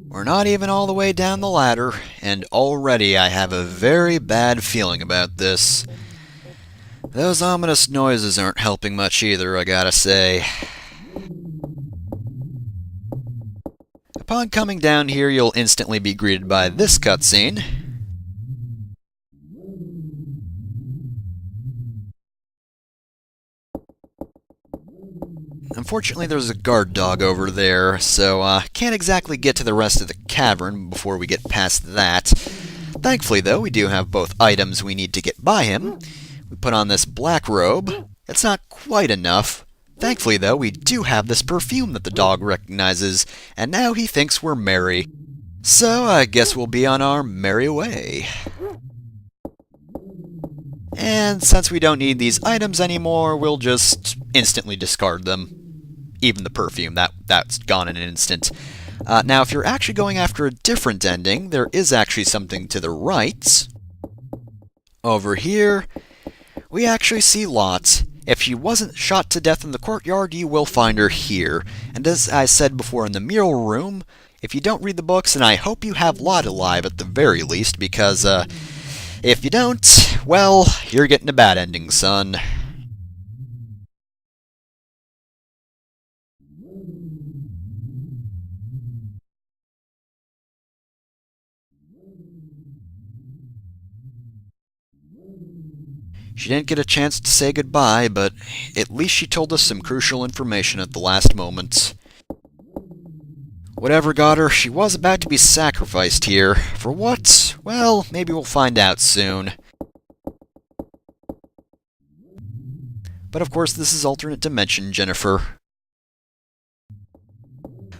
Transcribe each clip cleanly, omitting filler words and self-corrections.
We're not even all the way down the ladder, and already I have a very bad feeling about this. Those ominous noises aren't helping much either, I gotta say. Upon coming down here, you'll instantly be greeted by this cutscene. Unfortunately, there's a guard dog over there, so can't exactly get to the rest of the cavern before we get past that. Thankfully, though, we do have both items we need to get by him. We put on this black robe. It's not quite enough. Thankfully, though, we do have this perfume that the dog recognizes, and now he thinks we're merry. So I guess we'll be on our merry way. And since we don't need these items anymore, we'll just instantly discard them. Even the perfume, that's gone in an instant. Now, if you're actually going after a different ending, there is actually something to the right. Over here, we actually see Lot. If she wasn't shot to death in the courtyard, you will find her here. And as I said before in the mural room, if you don't read the books, then I hope you have Lot alive at the very least, because, if you don't, well, you're getting a bad ending, son. She didn't get a chance to say goodbye, but at least she told us some crucial information at the last moment. Whatever got her, she was about to be sacrificed here. For what? Well, maybe we'll find out soon. But of course, this is alternate dimension Jennifer.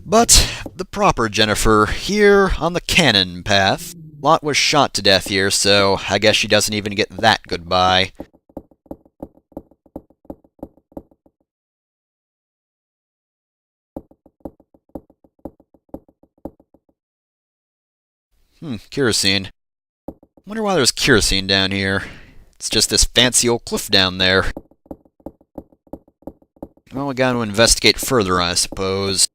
But the proper Jennifer, here on the canon path. Lot was shot to death here, so I guess she doesn't even get that goodbye. Kerosene. Wonder why there's kerosene down here. It's just this fancy old cliff down there. Well, we gotta investigate further, I suppose.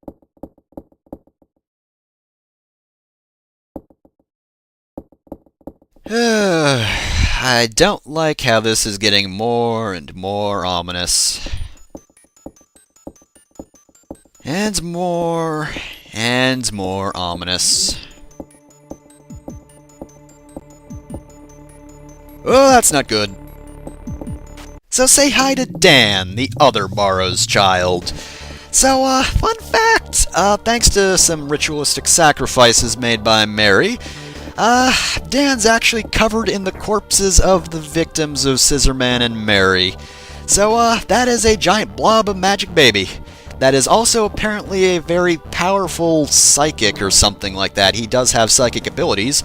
I don't like how this is getting more and more ominous. And more ominous. Oh, that's not good. So say hi to Dan, the other Barrows child. So, fun fact, thanks to some ritualistic sacrifices made by Mary, Dan's actually covered in the corpses of the victims of Scissorman and Mary. So, that is a giant blob of magic baby. That is also apparently a very powerful psychic or something like that. He does have psychic abilities.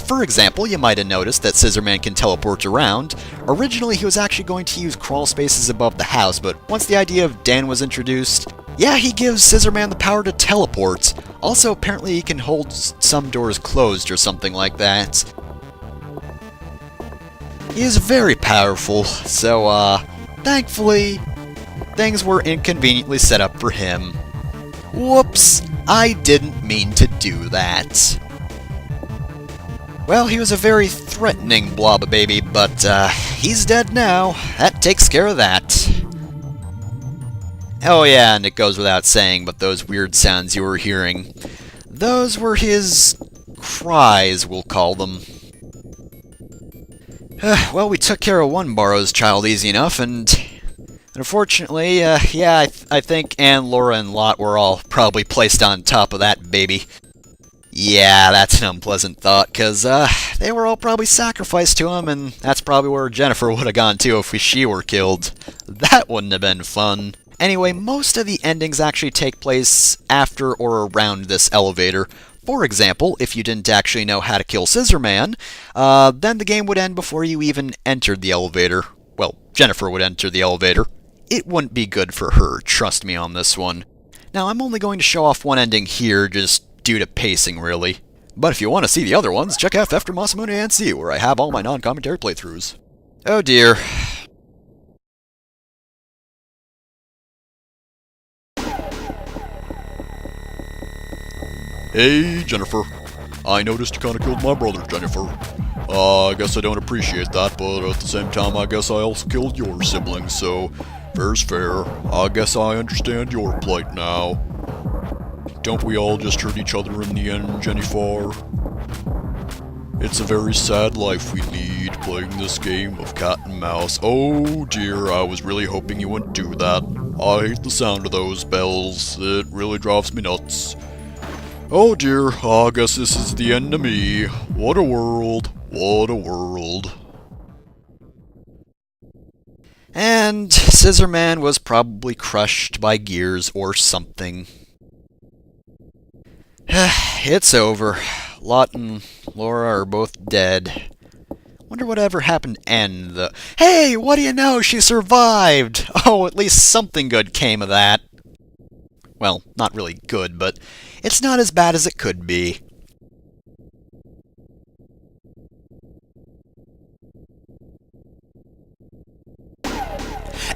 For example, you might have noticed that Scissorman can teleport around. Originally, he was actually going to use crawl spaces above the house, but once the idea of Dan was introduced, yeah, he gives Scissorman the power to teleport. Also, apparently he can hold some doors closed or something like that. He is very powerful, so, thankfully, things were inconveniently set up for him. Whoops, I didn't mean to do that. Well, he was a very threatening blob baby, but he's dead now. That takes care of that. Oh yeah, and it goes without saying, but those weird sounds you were hearing, those were his cries, we'll call them. Well, we took care of one Barrows child easy enough, and unfortunately, yeah, I think Anne, Laura, and Lot were all probably placed on top of that baby. Yeah, that's an unpleasant thought, because, they were all probably sacrificed to him, and that's probably where Jennifer would have gone too if she were killed. That wouldn't have been fun. Anyway, most of the endings actually take place after or around this elevator. For example, if you didn't actually know how to kill Scissorman, then the game would end before you even entered the elevator. Well, Jennifer would enter the elevator. It wouldn't be good for her, trust me on this one. Now, I'm only going to show off one ending here, just due to pacing, really. But if you want to see the other ones, check out After Masamune and see, where I have all my non-commentary playthroughs. Oh dear. Hey, Jennifer. I noticed you kinda killed my brother, Jennifer. I guess I don't appreciate that, but at the same time, I guess I also killed your siblings, so fair's fair. I guess I understand your plight now. Don't we all just hurt each other in the end, Jennifer? It's a very sad life we lead, playing this game of cat and mouse. Oh dear, I was really hoping you wouldn't do that. I hate the sound of those bells. It really drives me nuts. Oh dear, I guess this is the end of me. What a world. What a world. And Scissorman was probably crushed by gears or something. It's over. Lot and Laura are both dead. Wonder whatever happened to Anne, though. Hey, what do you know? She survived! Oh, at least something good came of that. Well, not really good, but it's not as bad as it could be.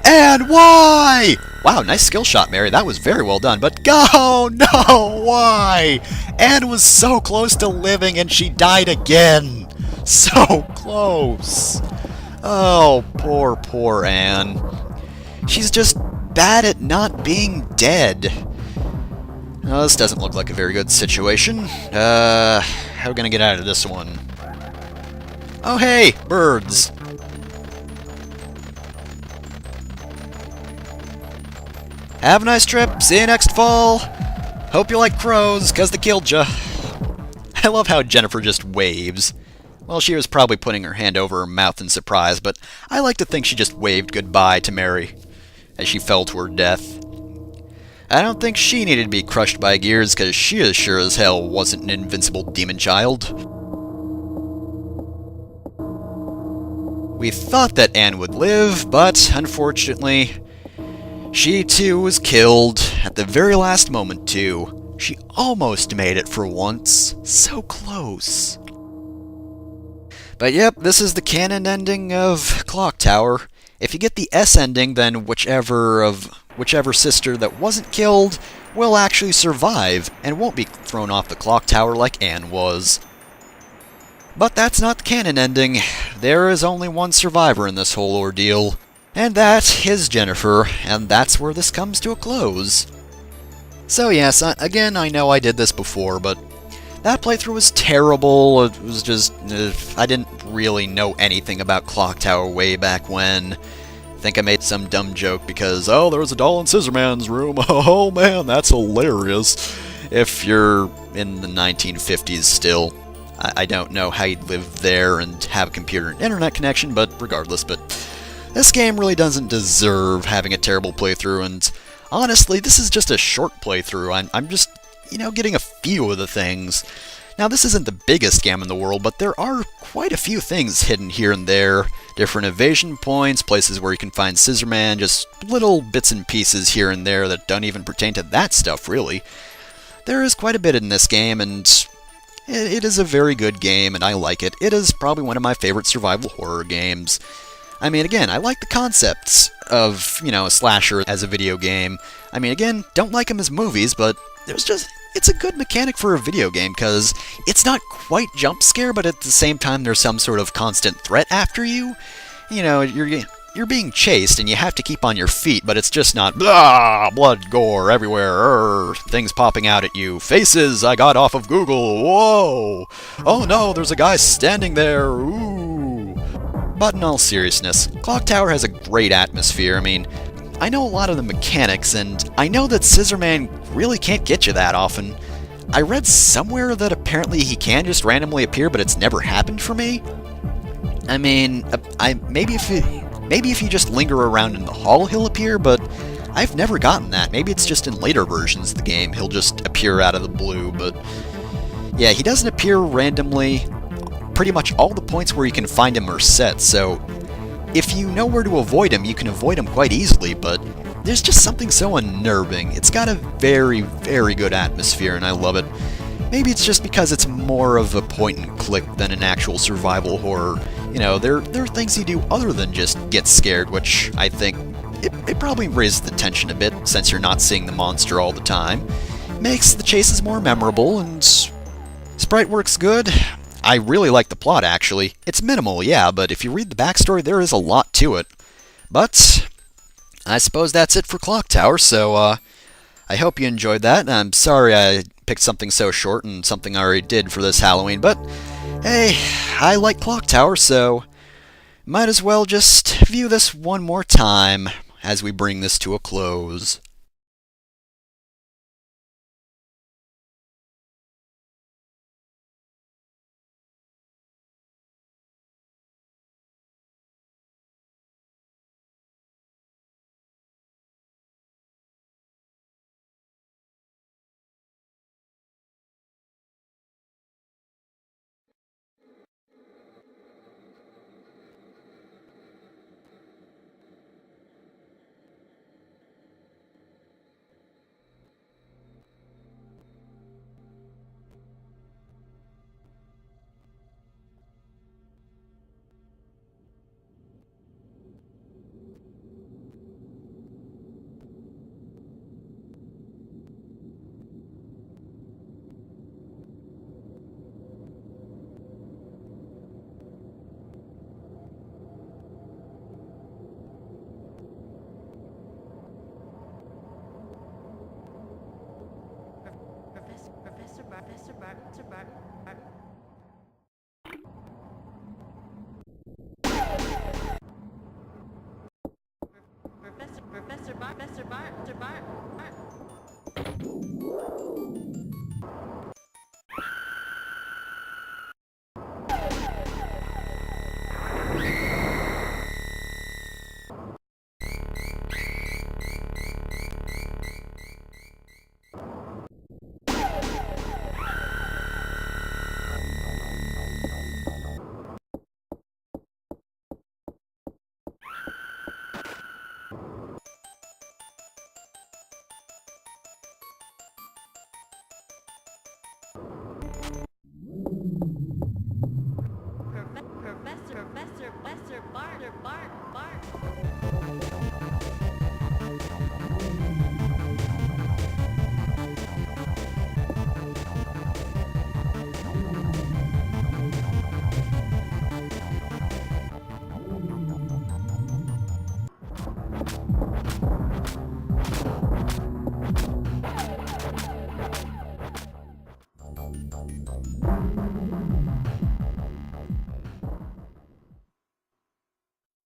And why? Wow, nice skill shot, Mary. That was very well done, but oh no, why? Anne was so close to living and she died again. So close. Oh, poor Anne. She's just bad at not being dead. Oh, this doesn't look like a very good situation. How are we gonna get out of this one? Oh hey, birds. Have a nice trip. See you next fall. Hope you like crows, 'cause they killed ya. I love how Jennifer just waves. Well, she was probably putting her hand over her mouth in surprise, but I like to think she just waved goodbye to Mary as she fell to her death. I don't think she needed to be crushed by gears, 'cause she as sure as hell wasn't an invincible demon child. We thought that Anne would live, but unfortunately, she too was killed at the very last moment too. She almost made it for once. So close. But yep, this is the canon ending of Clock Tower. If you get the S ending, then whichever sister that wasn't killed will actually survive and won't be thrown off the clock tower like Anne was. But that's not the canon ending. There is only one survivor in this whole ordeal. And that is Jennifer, and that's where this comes to a close. So yes, again, I know I did this before, but that playthrough was terrible. It was just, I didn't really know anything about Clock Tower way back when. I think I made some dumb joke because, oh, there was a doll in Scissorman's room. Oh man, that's hilarious. If you're in the 1950s still. I don't know how you'd live there and have a computer and internet connection, but regardless, this game really doesn't deserve having a terrible playthrough, and honestly, this is just a short playthrough. I'm just, getting a few of the things. Now, this isn't the biggest game in the world, but there are quite a few things hidden here and there. Different evasion points, places where you can find Scissorman, just little bits and pieces here and there that don't even pertain to that stuff, really. There is quite a bit in this game, and it is a very good game, and I like it. It is probably one of my favorite survival horror games. I mean, again, I like the concepts of, a slasher as a video game. I mean, again, don't like them as movies, but it's a good mechanic for a video game, because it's not quite jump scare, but at the same time there's some sort of constant threat after you. You're being chased, and you have to keep on your feet, but it's just not, blah, blood, gore everywhere, things popping out at you, faces I got off of Google, whoa, oh no, there's a guy standing there, ooh. But in all seriousness, Clock Tower has a great atmosphere. I mean, I know a lot of the mechanics, and I know that Scissorman really can't get you that often. I read somewhere that apparently he can just randomly appear, but it's never happened for me. I mean, maybe if you just linger around in the hall, he'll appear, but I've never gotten that. Maybe it's just in later versions of the game, he'll just appear out of the blue, but yeah, he doesn't appear randomly. Pretty much all the points where you can find him are set, so if you know where to avoid him, you can avoid him quite easily, but there's just something so unnerving. It's got a very, very good atmosphere, and I love it. Maybe it's just because it's more of a point-and-click than an actual survival horror. There are things you do other than just get scared, which I think it probably raises the tension a bit, since you're not seeing the monster all the time. makes the chases more memorable, and sprite work's good. I really like the plot, actually. It's minimal, yeah, but if you read the backstory, there is a lot to it. But I suppose that's it for Clock Tower, so I hope you enjoyed that. I'm sorry I picked something so short and something I already did for this Halloween, but hey, I like Clock Tower, so might as well just view this one more time as we bring this to a close.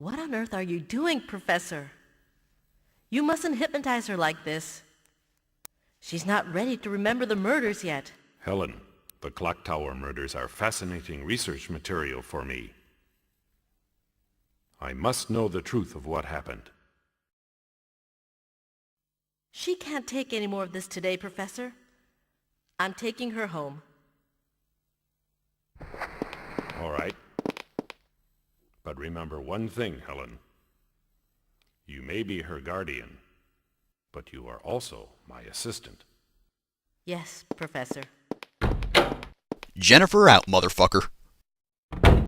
What on earth are you doing, Professor? You mustn't hypnotize her like this. She's not ready to remember the murders yet. Helen, the Clock Tower murders are fascinating research material for me. I must know the truth of what happened. She can't take any more of this today, Professor. I'm taking her home. All right. But remember one thing, Helen. You may be her guardian, but you are also my assistant. Yes, Professor. Jennifer out, motherfucker.